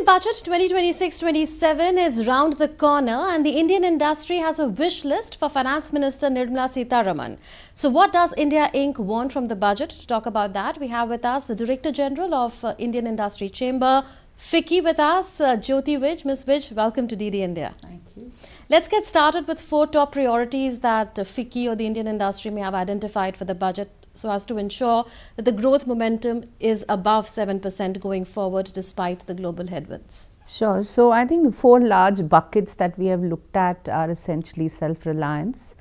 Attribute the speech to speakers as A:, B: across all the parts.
A: budget 2026-27 is round the corner and the Indian industry has a wish list for Finance Minister Nirmala Sitharaman. So what does India Inc. want from the budget? To talk about that, we have with us the Director General of Indian Industry Chamber, FICCI, with us, Jyoti Vij. Ms. Vij, welcome to DD India.
B: Thank you.
A: Let's get started with 4 top priorities that FICCI or the Indian industry may have identified for the budget so as to ensure that the growth momentum is above 7% going forward despite the global headwinds.
B: Sure. So I think the 4 large buckets that we have looked at are essentially self-reliance.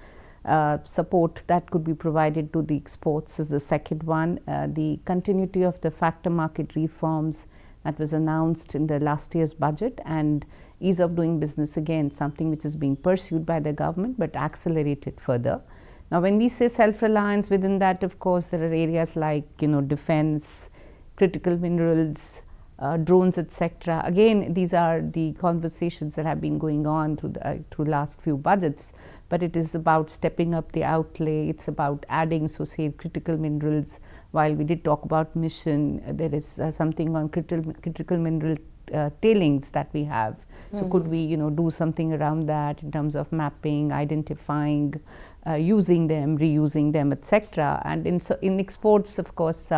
B: Support that could be provided to the exports is the second one. The continuity of the factor market reforms that was announced in the last year's budget, and ease of doing business, again something which is being pursued by the government but accelerated further. Now when we say self-reliance, within that of course there are areas like defense, critical minerals, drones, etc. Again, these are the conversations that have been going on through last few budgets, but it is about stepping up the outlay. It's about adding, so say, critical minerals. While we did talk about mission, there is something on critical mineral tailings that we have. So could we do something around that in terms of mapping, identifying, using them, reusing them, etc. And in exports, of course,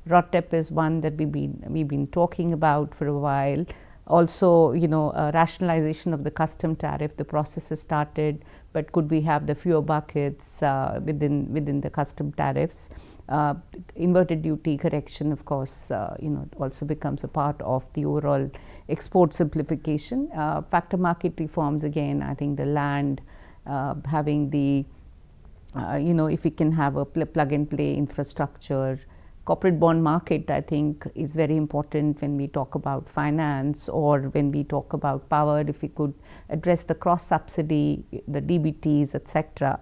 B: ROTEP is one that we've been talking about for a while. Also, rationalization of the custom tariff, the process has started, but could we have the fewer buckets within the custom tariffs? Inverted duty correction, of course, also becomes a part of the overall export simplification. Factor market reforms, again, I think the land, having the if we can have a plug and play infrastructure. Corporate bond market, I think, is very important when we talk about finance or when we talk about power. If we could address the cross subsidy, the DBTs, etc.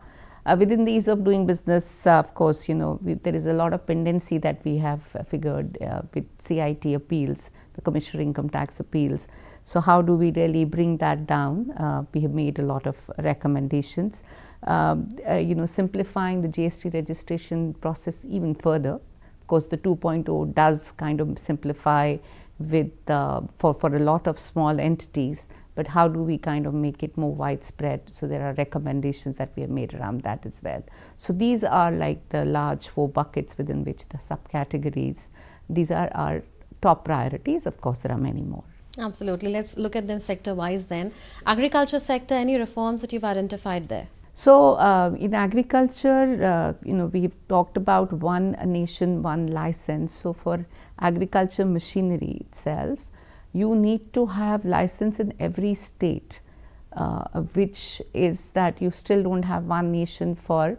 B: Within the ease of doing business, of course, there is a lot of pendency that we have figured with CIT appeals, the Commissioner Income Tax appeals. So how do we really bring that down? We have made a lot of recommendations. Simplifying the GST registration process even further. Of course, the 2.0 does kind of simplify with for a lot of small entities, but how do we kind of make it more widespread? So there are recommendations that we have made around that as well. So these are like the large 4 buckets within which the subcategories. These are our top priorities. Of course, there are many more.
A: Absolutely. Let's look at them sector-wise then. Agriculture sector, any reforms that you've identified there?
B: So in agriculture, we've talked about one nation, one license. So for agriculture machinery itself, you need to have license in every state, which is that you still don't have one nation for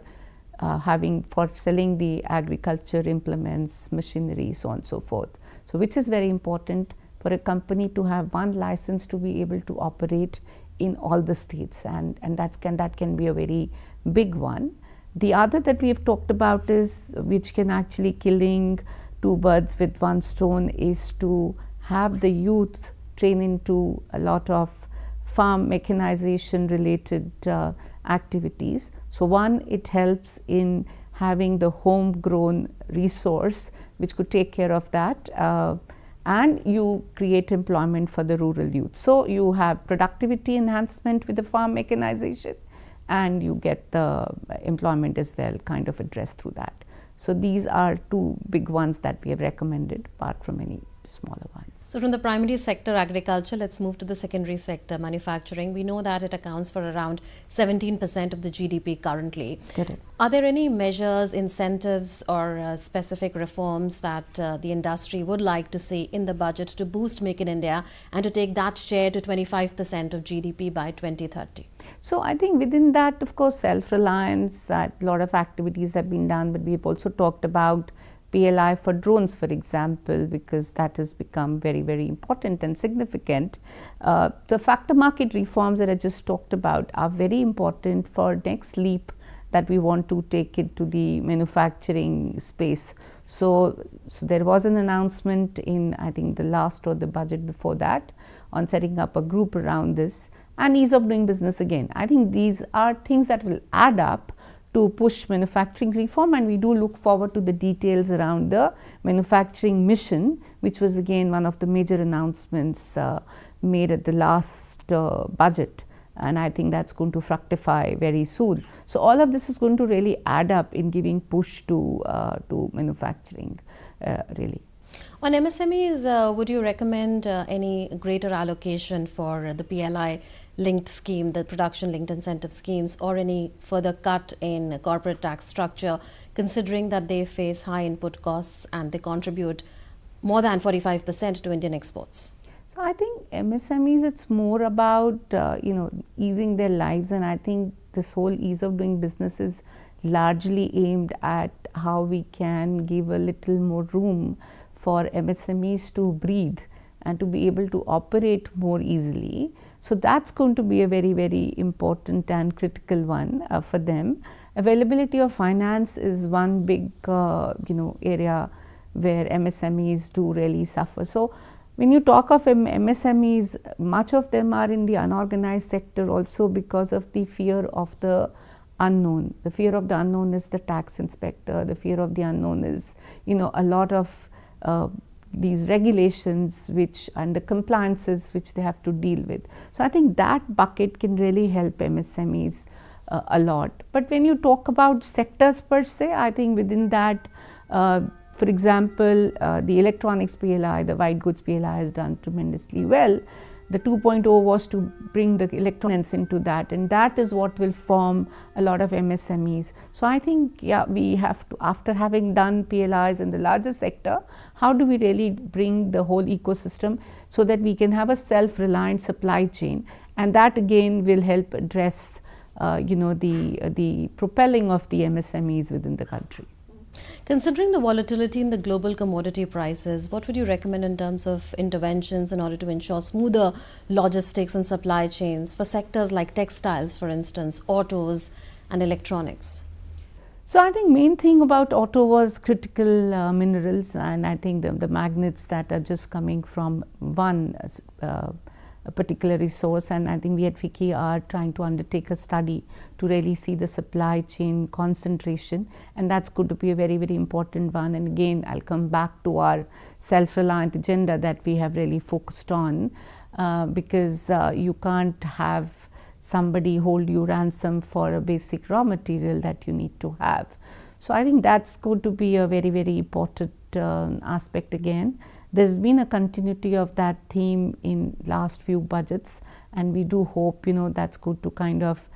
B: selling the agriculture implements, machinery, so on and so forth. So which is very important for a company to have one license to be able to operate in all the states, and that can be a very big one. The other that we have talked about is, which can actually killing 2 birds with 1 stone, is to have the youth train into a lot of farm mechanization related activities. So one, it helps in having the homegrown resource which could take care of that. And you create employment for the rural youth. So you have productivity enhancement with the farm mechanization, and you get the employment as well kind of addressed through that. So these are 2 big ones that we have recommended, apart from any smaller ones.
A: So from the primary sector, agriculture, let's move to the secondary sector, manufacturing. We know that it accounts for around 17% of the GDP currently.
B: Correct.
A: Are there any measures, incentives or specific reforms that the industry would like to see in the budget to boost Make in India and to take that share to 25% of GDP by 2030?
B: So I think within that, of course, self-reliance, a lot of activities have been done, but we've also talked about PLI for drones, for example, because that has become very, very important and significant. The factor market reforms that I just talked about are very important for next leap that we want to take it to the manufacturing space. So there was an announcement in, I think, the last or the budget before that on setting up a group around this, and ease of doing business again. I think these are things that will add up to push manufacturing reform, and we do look forward to the details around the manufacturing mission, which was again one of the major announcements made at the last budget, and I think that's going to fructify very soon. So all of this is going to really add up in giving push to manufacturing really.
A: On MSMEs, would you recommend any greater allocation for the PLI linked scheme, the production linked incentive schemes, or any further cut in corporate tax structure, considering that they face high input costs and they contribute more than 45% to Indian exports?
B: So I think MSMEs, it's more about easing their lives, and I think this whole ease of doing business is largely aimed at how we can give a little more room for MSMEs to breathe and to be able to operate more easily. So that's going to be a very, very important and critical one for them. Availability of finance is one big area where MSMEs do really suffer. So when you talk of MSMEs, much of them are in the unorganized sector also because of the fear of the unknown. The fear of the unknown is the tax inspector. The fear of the unknown is, a lot of these regulations and the compliances which they have to deal with. So I think that bucket can really help MSMEs a lot. But when you talk about sectors per se, I think within that, for example, the electronics PLI, the white goods PLI has done tremendously well. The 2.0 was to bring the electronics into that, and that is what will form a lot of MSMEs. So I think, we have to, after having done PLIs in the larger sector, how do we really bring the whole ecosystem so that we can have a self-reliant supply chain, and that again will help address the propelling of the MSMEs within the country.
A: Considering the volatility in the global commodity prices, what would you recommend in terms of interventions in order to ensure smoother logistics and supply chains for sectors like textiles, for instance, autos and electronics?
B: So I think main thing about auto was critical minerals, and I think the magnets that are just coming from one a particular resource, and I think we at FICCI are trying to undertake a study to really see the supply chain concentration, and that's going to be a very, very important one. And again, I'll come back to our self-reliant agenda that we have really focused on, because you can't have somebody hold you ransom for a basic raw material that you need to have. So I think that's going to be a very, very important aspect again. There's been a continuity of that theme in last few budgets, and we do hope that's going to kind of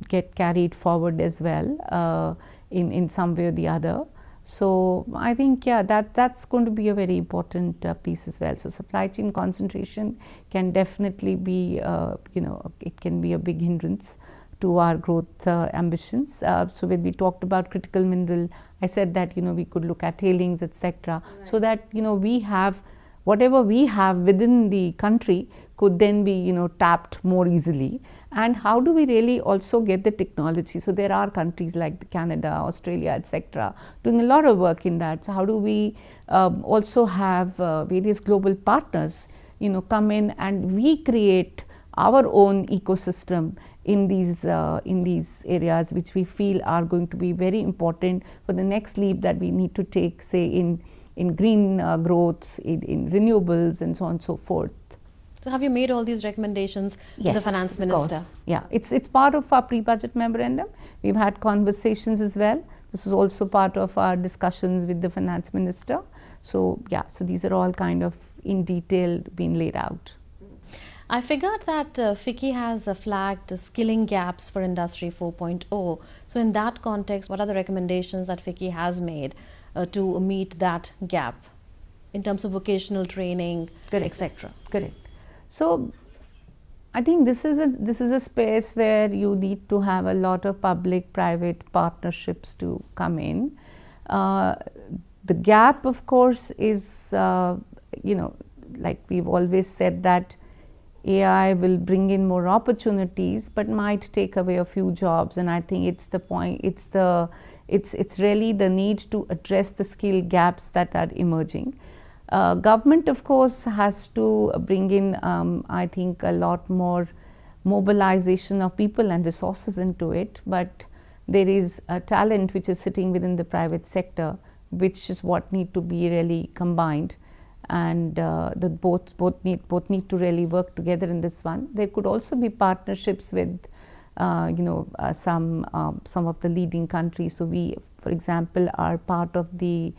B: get carried forward as well in some way or the other. So I think that's going to be a very important piece as well. So supply chain concentration can definitely be it can be a big hindrance to our growth ambitions. So when we talked about critical mineral, I said that we could look at tailings, etc. Right. So that we have whatever we have within the country could then be tapped more easily. And how do we really also get the technology? So there are countries like Canada, Australia, etc. doing a lot of work in that. So how do we also have various global partners come in and we create our own ecosystem in these areas which we feel are going to be very important for the next leap that we need to take, say in green growth, in renewables and so on and so forth.
A: So have you made all these recommendations to the finance minister?
B: Yeah, it's part of our pre-budget memorandum. We've had conversations as well. This is also part of our discussions with the finance minister. So so these are all kind of in detail being laid out.
A: I figured that FICCI has flagged skilling gaps for Industry 4.0. So in that context, what are the recommendations that FICCI has made to meet that gap in terms of vocational training, etc.?
B: Correct. So I think this is a space where you need to have a lot of public-private partnerships to come in. The gap, of course, is like we've always said that AI will bring in more opportunities, but might take away a few jobs. And I think it's the point. It's really the need to address the skill gaps that are emerging. Government, of course, has to bring in, I think, a lot more mobilization of people and resources into it. But there is a talent which is sitting within the private sector, which is what need to be really combined, and the both need to really work together in this one. There could also be partnerships with some of the leading countries. So we, for example, are part of the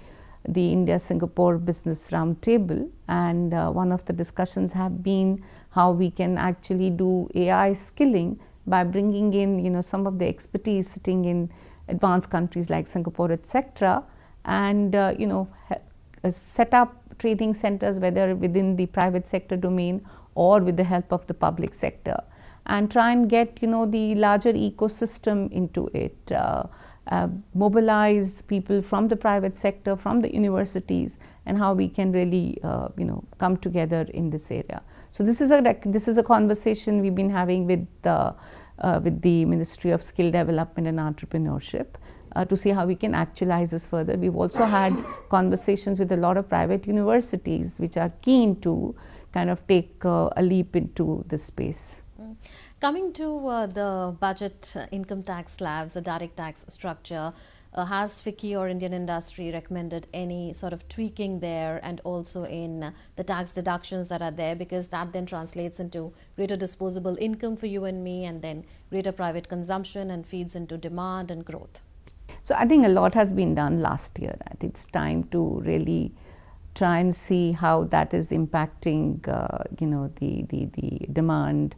B: India-Singapore Business Roundtable, and one of the discussions have been how we can actually do AI skilling by bringing in some of the expertise sitting in advanced countries like Singapore, etc., and set up training centers, whether within the private sector domain or with the help of the public sector, and try and get the larger ecosystem into it. Mobilize people from the private sector, from the universities, and how we can really come together in this area. So this is a conversation we've been having with the Ministry of Skill Development and Entrepreneurship to see how we can actualize this further. We've also had conversations with a lot of private universities which are keen to kind of take a leap into this space.
A: Coming to the budget income tax slabs, the direct tax structure, has FICCI or Indian industry recommended any sort of tweaking there, and also in the tax deductions that are there, because that then translates into greater disposable income for you and me, and then greater private consumption and feeds into demand and growth?
B: So I think a lot has been done last year. I think it's time to really try and see how that is impacting the demand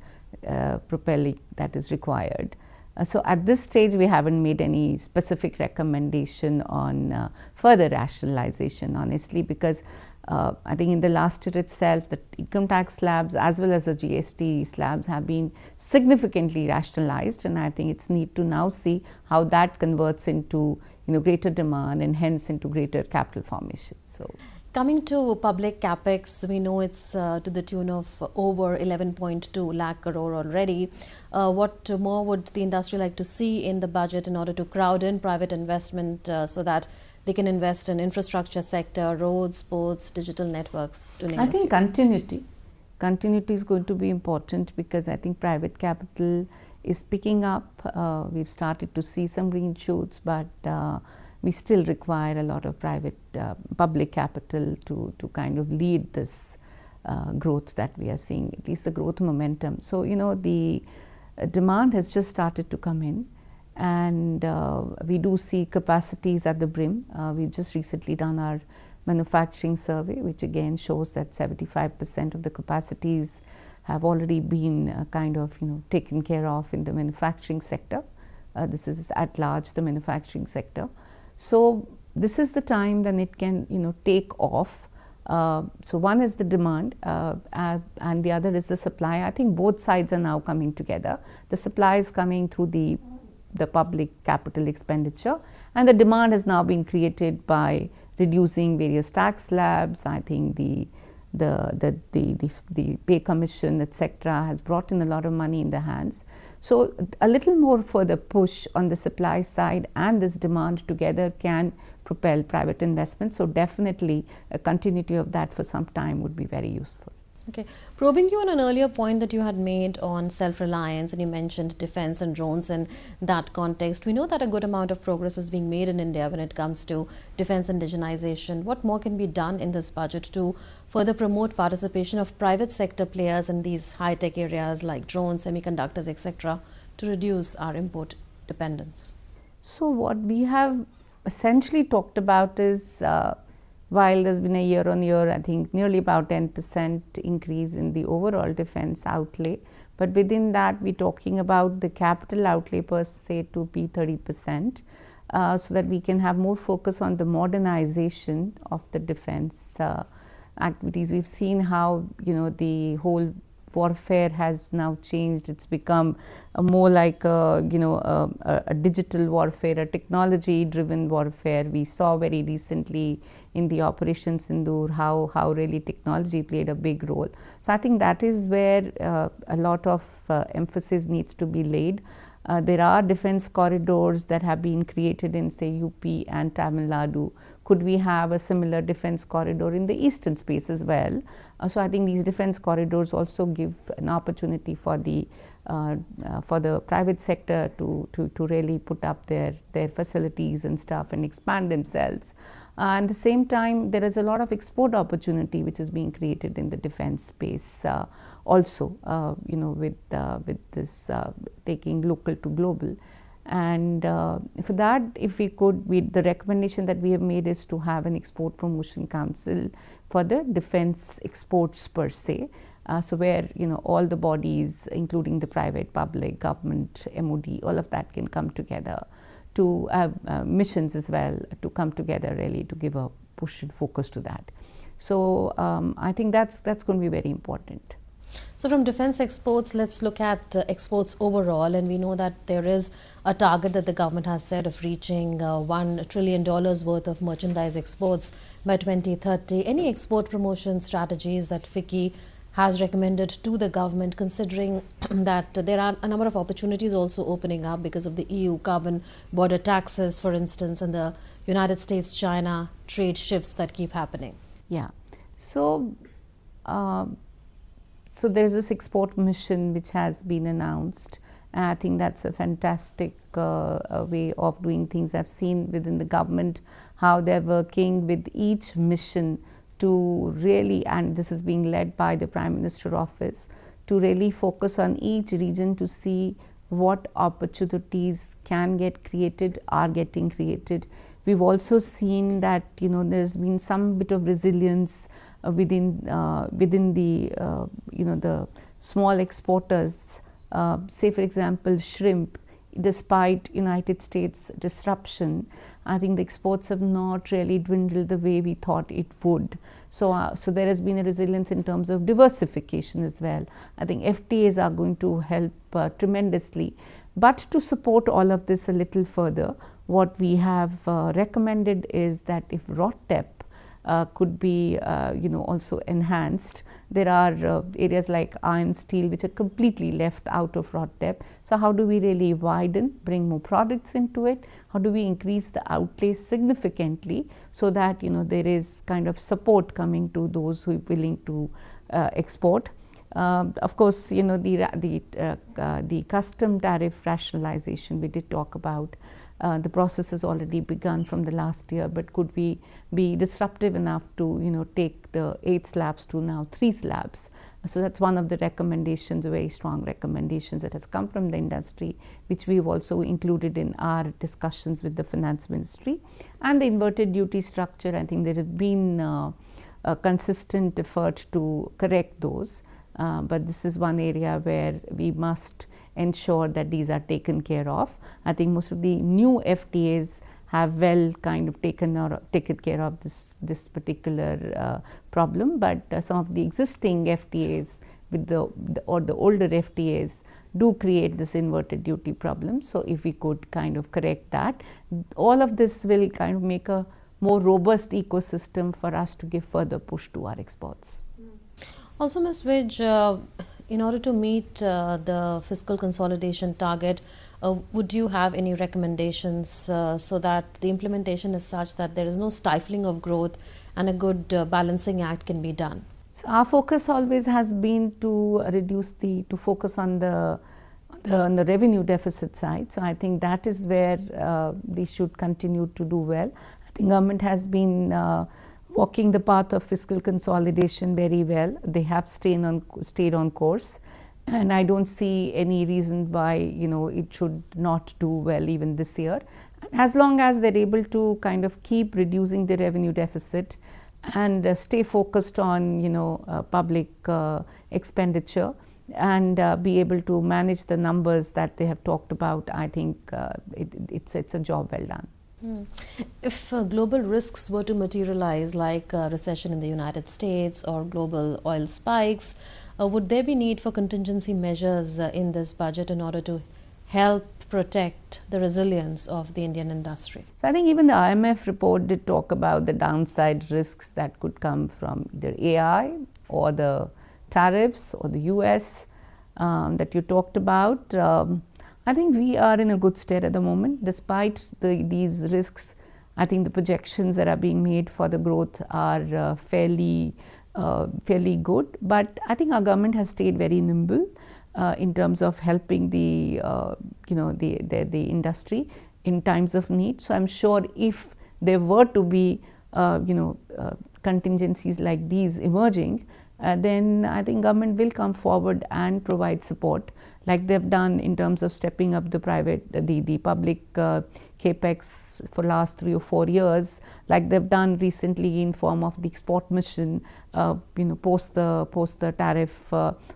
B: propelling that is required. So at this stage we haven't made any specific recommendation on further rationalization, honestly, because I think in the last year itself the income tax slabs as well as the GST slabs have been significantly rationalized, and I think it's need to now see how that converts into greater demand and hence into greater capital formation. So
A: coming to public capex, we know it's to the tune of over 11.2 lakh crore already. What more would the industry like to see in the budget in order to crowd in private investment so that they can invest in infrastructure sector, roads, sports, digital networks, to name
B: I
A: a
B: think
A: few?
B: Continuity is going to be important, because I think private capital is picking up. We've started to see some green shoots, but we still require a lot of public capital to kind of lead this growth that we are seeing, at least the growth momentum. So the demand has just started to come in, and we do see capacities at the brim. We've just recently done our manufacturing survey, which again shows that 75% of the capacities have already been taken care of in the manufacturing sector. This is at large the manufacturing sector. So this is the time then it can take off. So one is the demand and the other is the supply. I think both sides are now coming together. The supply is coming through the public capital expenditure, and the demand is now being created by reducing various tax slabs. I think the pay commission, etc., has brought in a lot of money in the hands. So a little more further push on the supply side and this demand together can propel private investment. So definitely a continuity of that for some time would be very useful.
A: Okay. Probing you on an earlier point that you had made on self-reliance, and you mentioned defense and drones in that context. We know that a good amount of progress is being made in India when it comes to defense indigenization. What more can be done in this budget to further promote participation of private sector players in these high-tech areas like drones, semiconductors, etc., to reduce our import dependence?
B: So what we have essentially talked about is while there's been a year-on-year, I think nearly about 10% increase in the overall defense outlay, but within that we're talking about the capital outlay per se to be 30%, so that we can have more focus on the modernization of the defense activities. We've seen how the whole warfare has now changed. It's become more like a digital warfare, a technology driven warfare. We saw very recently in the Operation Sindoor how really technology played a big role. So I think that is where a lot of emphasis needs to be laid. There are defense corridors that have been created in, say, UP and Tamil Nadu. Could we have a similar defense corridor in the eastern space as well? So I think these defense corridors also give an opportunity for the for the private sector to really put up their facilities and stuff and expand themselves. At the same time, there is a lot of export opportunity which is being created in the defense space also, with this taking local to global. And for that, if we could, the recommendation that we have made is to have an export promotion council for the defense exports per se. So where all the bodies, including the private, public, government, MOD, all of that can come together to have missions as well, to come together really to give a push and focus to that. So I think that's going to be very important.
A: So from defense exports, let's look at exports overall, and we know that there is a target that the government has set of reaching $1 trillion worth of merchandise exports by 2030. Any export promotion strategies that FICCI has recommended to the government, considering that there are a number of opportunities also opening up because of the EU carbon border taxes, for instance, and the United States-China trade shifts that keep happening?
B: Yeah. So there is this export mission which has been announced. I think that's a fantastic way of doing things. I've seen within the government how they're working with each mission to really, and this is being led by the Prime Minister office, to really focus on each region to see what opportunities can get created, are getting created. We've also seen that there's been some bit of resilience within the the small exporters. Say for example, shrimp. Despite United States disruption, I think the exports have not really dwindled the way we thought it would. So there has been a resilience in terms of diversification as well. I think FTAs are going to help tremendously. But to support all of this a little further, what we have recommended is that if ROTTEP could be also enhanced. There are areas like iron, steel which are completely left out of ROTTEP. So how do we really widen, bring more products into it? How do we increase the outlay significantly so that there is kind of support coming to those who are willing to export? Of course, the custom tariff rationalization we did talk about. The process has already begun from the last year, but could we be disruptive enough to take the 8 slabs to now 3 slabs? So that's one of the recommendations, very strong recommendations that has come from the industry, which we've also included in our discussions with the finance ministry. And the inverted duty structure, I think there has been a consistent effort to correct those, but this is one area where we must ensure that these are taken care of. I think most of the new FTAs have well kind of taken care of this particular problem, but some of the existing FTAs with the older FTAs do create this inverted duty problem. So if we could kind of correct that, all of this will kind of make a more robust ecosystem for us to give further push to our exports.
A: Also, Ms. Vij, in order to meet the fiscal consolidation target, would you have any recommendations so that the implementation is such that there is no stifling of growth and a good balancing act can be done?
B: So our focus always has been to focus on the revenue deficit side. So I think that is where they should continue to do well. I think government has been walking the path of fiscal consolidation very well. They have stayed on course, and I don't see any reason why it should not do well even this year. As long as they're able to kind of keep reducing the revenue deficit and stay focused on public expenditure and be able to manage the numbers that they have talked about, I think it's a job well done.
A: If global risks were to materialize, like a recession in the United States or global oil spikes, would there be need for contingency measures in this budget in order to help protect the resilience of the Indian industry?
B: So I think even the IMF report did talk about the downside risks that could come from either AI or the tariffs or the US that you talked about. I think we are in a good state at the moment. Despite these risks, I think the projections that are being made for the growth are fairly good. But I think our government has stayed very nimble. in terms of helping the the industry in times of need. So I'm sure if there were to be contingencies like these emerging, then I think government will come forward and provide support, like they've done in terms of stepping up the public capex for last 3 or 4 years, like they've done recently in form of the export mission, post the tariff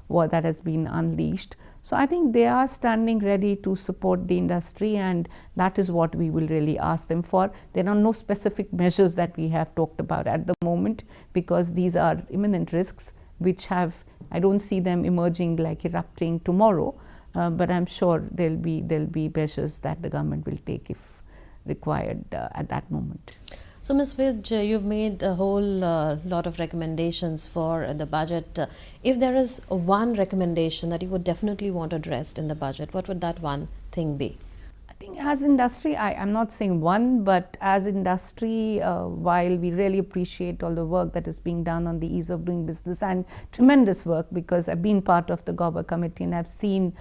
B: war that has been unleashed. So I think they are standing ready to support the industry, and that is what we will really ask them for. There are no specific measures that we have talked about at the moment, because these are imminent risks which I don't see them emerging like erupting tomorrow, but I'm sure there'll be measures that the government will take if required at that moment.
A: So, Ms. Vij, you've made a whole lot of recommendations for the budget. If there is one recommendation that you would definitely want addressed in the budget, what would that one thing be?
B: I think as industry, I'm not saying one, but as industry, while we really appreciate all the work that is being done on the ease of doing business, and tremendous work, because I've been part of the GOBA committee and I've seen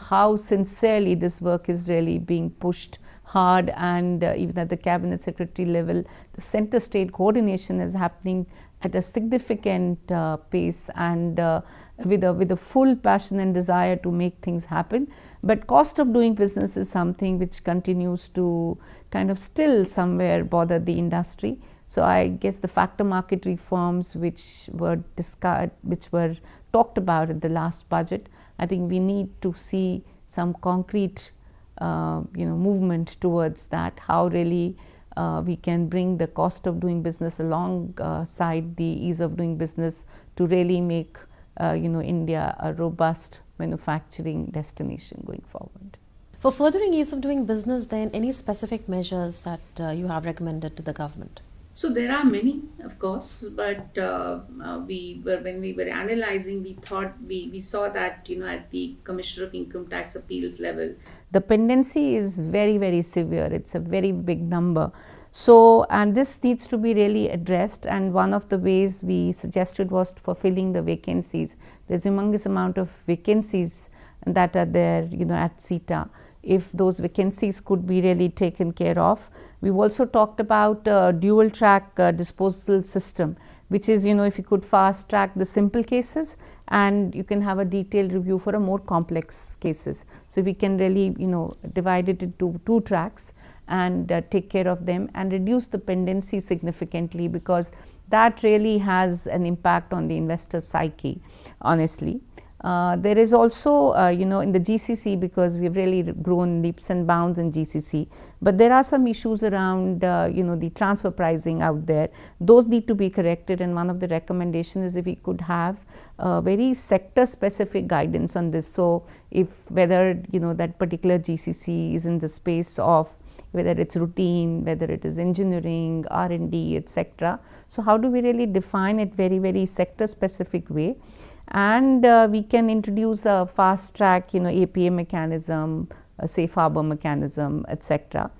B: how sincerely this work is really being pushed hard, and even at the cabinet secretary level, the center state coordination is happening at a significant pace, and with a full passion and desire to make things happen. But cost of doing business is something which continues to kind of still somewhere bother the industry. So I guess the factor market reforms which were talked about in the last budget, I think we need to see some concrete movement towards that, how really we can bring the cost of doing business alongside the ease of doing business to really make India a robust manufacturing destination going forward.
A: For furthering ease of doing business, then, any specific measures that you have recommended to the government?
B: So there are many, of course, but when we were analyzing, we saw that at the Commissioner of Income Tax Appeals level, the pendency is very, very severe. It's a very big number. So, and this needs to be really addressed, and one of the ways we suggested was for filling the vacancies. There's a humongous amount of vacancies that are there, at CETA. If those vacancies could be really taken care of. We've also talked about a dual track disposal system, which is, if you could fast track the simple cases, and you can have a detailed review for a more complex cases. So we can really, divide it into 2 tracks and take care of them and reduce the pendency significantly, because that really has an impact on the investor psyche, honestly. There is also, in the GCC, because we've really grown leaps and bounds in GCC, but there are some issues around, the transfer pricing out there. Those need to be corrected, and one of the recommendations is if we could have very sector specific guidance on this. So if whether, that particular GCC is in the space of whether it's routine, whether it is engineering, R&D, etc. So how do we really define it very, very sector specific way? And we can introduce a fast track, APA mechanism, a safe harbor mechanism, etc.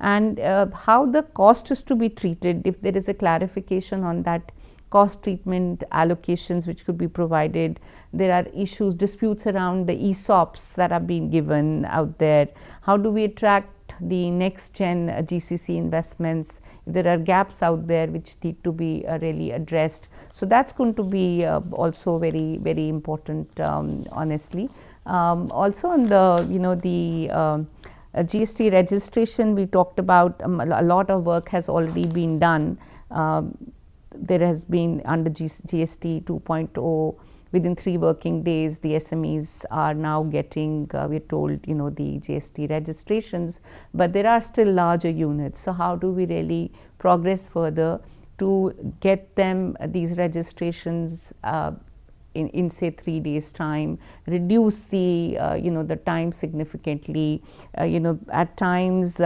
B: And how the cost is to be treated, if there is a clarification on that cost treatment allocations which could be provided. There are issues, disputes around the ESOPs that are being given out there. How do we attract the next gen GCC investments? If there are gaps out there which need to be really addressed. So that's going to be also very, very important, honestly. Also on the GST registration, we talked about a lot of work has already been done. There has been under GST 2.0, within 3 working days, the SMEs are now getting, we're told, the GST registrations, but there are still larger units. So how do we really progress further to get them these registrations in say 3 days time, reduce the, the time significantly, at times,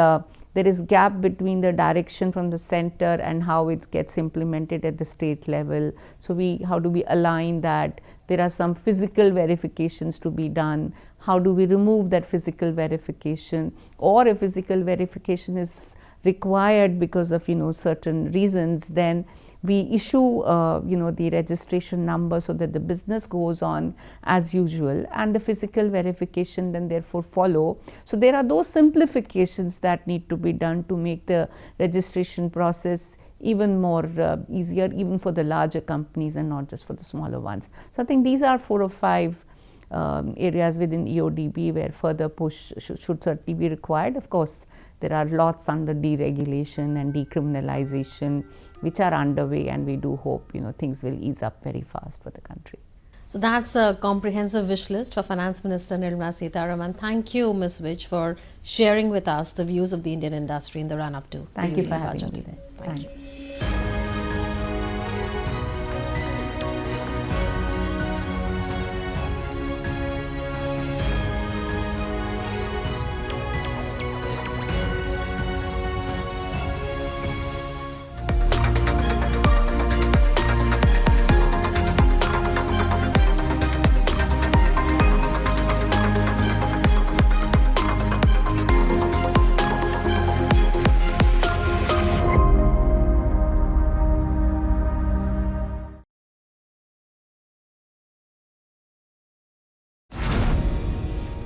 B: there is gap between the direction from the center and how it gets implemented at the state level. So how do we align that? There are some physical verifications to be done. How do we remove that physical verification? Or if physical verification is required because of certain reasons, then we issue the registration number so that the business goes on as usual, and the physical verification then therefore follow. So there are those simplifications that need to be done to make the registration process even more easier, even for the larger companies and not just for the smaller ones. So I think these are 4 or 5 areas within EODB where further push should certainly be required. Of course, there are lots under deregulation and decriminalization which are underway, and we do hope things will ease up very fast for the country.
A: So that's a comprehensive wish list for Finance Minister Nirmala Sitharaman. Thank you, Ms. Vij, for sharing with us the views of the Indian industry in the run-up to
B: Thank
A: the
B: you for
A: union
B: having
A: budget.
B: me there.
A: Thank you.
B: Thanks.